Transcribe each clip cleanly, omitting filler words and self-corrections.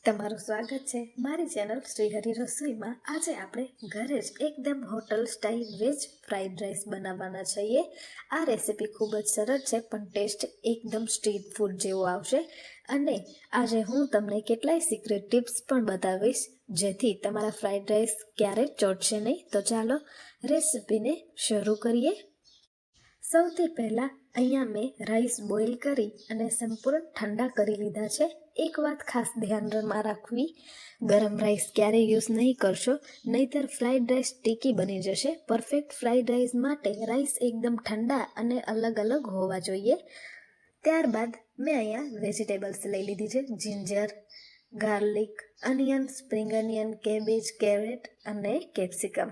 તમારું સ્વાગત છે મારી ચેનલ શ્રીહરિ રસોઈમાં। આજે આપણે ઘરે જ એકદમ hotel style veg fried rice બનાવવાના છીએ। આ રેસીપી ખૂબ જ સરળ છે પણ ટેસ્ટ એકદમ સ્ટ્રીટ ફૂડ જેવો આવશે। અને આજે હું તમને કેટલાય સિક્રેટ ટિપ્સ પણ બતાવીશ જેથી તમારા ફ્રાઈડ રાઈસ ક્યારેય ચોટશે નહીં। તો ચાલો રેસીપીને શરૂ કરીએ। સૌથી પહેલાં અહીંયા મેં રાઈસ બોઇલ કરી અને સંપૂર્ણ ઠંડા કરી લીધા છે। એક વાત ખાસ ધ્યાનમાં રાખવી, ગરમ રાઈસ ક્યારેય યુઝ નહીં કરશો, નહીંતર ફ્રાઈડ રાઈસ ટીકી બની જશે। પરફેક્ટ ફ્રાઈડ રાઈસ માટે રાઈસ એકદમ ઠંડા અને અલગ અલગ હોવા જોઈએ। ત્યારબાદ મેં અહીંયા વેજીટેબલ્સ લઈ લીધી છે, ginger, garlic, onion, spring onion, cabbage, carrot અને કેપ્સિકમ।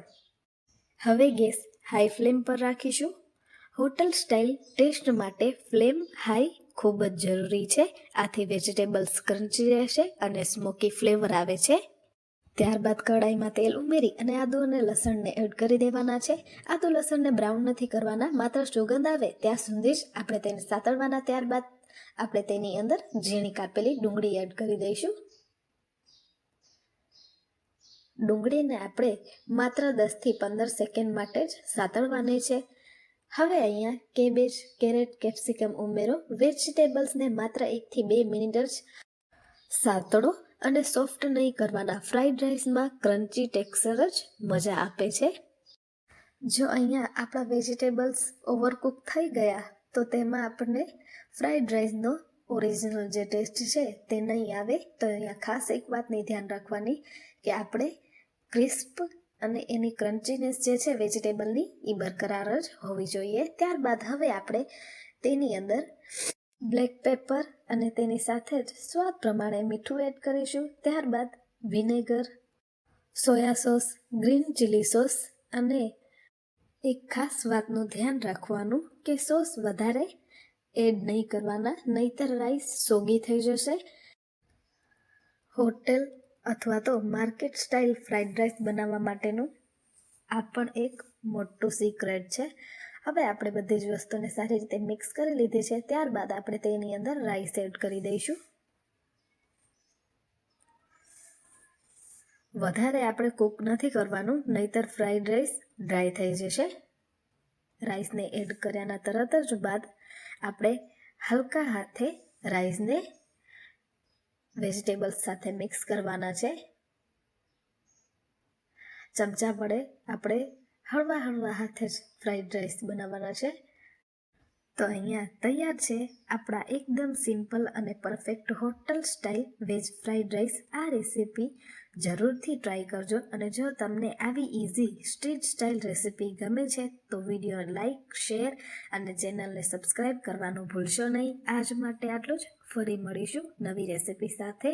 હવે ગેસ હાઈ ફ્લેમ પર રાખીશું। હોટલ સ્ટાઇલ ટેસ્ટ માટે ફ્લેમ હાઈ ખૂબ જ જરૂરી છે। આથી વેજીટેબલ્સ ક્રન્ચી રહેશે અને સ્મોકી ફ્લેવર આવે છે। ત્યારબાદ કઢાઈમાં તેલ ઉમેરી અને આદુ અને લસણને એડ કરી દેવાના છે। આદુ લસણને બ્રાઉન નથી કરવાના, માત્ર સુગંધ આવે ત્યાં સુધી જ આપણે તેને સાતળવાના। ત્યારબાદ આપણે તેની અંદર ઝીણી કાપેલી ડુંગળી એડ કરી દઈશું। ડુંગળીને આપણે માત્ર 10 થી 15 સેકન્ડ માટે જ સાતળવાની છે। હવે અહીંયા કેબેજ, કેરેટ, કેપ્સિકમ ઉમેરો। વેજીટેબલ્સને માત્ર 1 થી 2 મિનિટ જ સાતળો અને સોફ્ટ નહીં કરવાના। ફ્રાઈડ રાઈસમાં ક્રન્ચી ટેક્સચર જ મજા આપે છે। જો અહીંયા આપણા વેજીટેબલ્સ ઓવરકુક થઈ ગયા તો તેમાં આપણને ફ્રાઈડ રાઈસનો ઓરિજિનલ જે ટેસ્ટ છે તે નહીં આવે। તો અહીંયા ખાસ એક વાતની ધ્યાન રાખવાની કે આપણે ક્રિસ્પ અને એની ક્રન્ચીનેસ જે છે વેજીટેબલની એ બરકરાર જ હોવી જોઈએ। ત્યારબાદ હવે આપણે તેની અંદર બ્લેક પેપર અને તેની સાથે જ સ્વાદ પ્રમાણે મીઠું એડ કરીશું। ત્યારબાદ vinegar, soya sauce, green chilli sauce અને એક ખાસ વાતનું ધ્યાન રાખવાનું કે સોસ વધારે એડ નહીં કરવાના, નહીંતર રાઈસ સોગી થઈ જશે। હોટેલ અથવા તો માર્કેટ સ્ટાઇલ ફ્રાઈડ રાઈસ બનાવવા માટેનું આ પણ એક મોટું સિક્રેટ છે। હવે આપણે બધી જ વસ્તુને સારી રીતે મિક્સ કરી લીધી છે। ત્યારબાદ આપણે તેની અંદર રાઈસ એડ કરી દઈશું। વધારે આપણે કૂક નથી કરવાનું, નહીંતર ફ્રાઈડ રાઈસ ડ્રાય થઈ જશે। રાઈસને એડ કર્યાના તરત જ બાદ આપણે હલકા હાથે રાઈસને વેજીટેબલ્સ સાથે મિક્સ કરવાના છે। ચમચા વડે આપણે હળવા હાથે જ ફ્રાઈડ રાઈસ બનાવવાના છે। તો અહીંયા તૈયાર છે આપણા એકદમ સિમ્પલ અને perfect hotel style veg fried rice. આ રેસીપી જરૂરથી ટ્રાય કરજો અને જો તમને આવી ઇઝી સ્ટ્રીટ સ્ટાઇલ રેસીપી ગમે છે તો વિડીયો લાઈક, શેર અને ચેનલને સબસ્ક્રાઈબ કરવાનું ભૂલશો નહીં। આજ માટે આટલું જ, ફરી મળીશું નવી રેસીપી સાથે।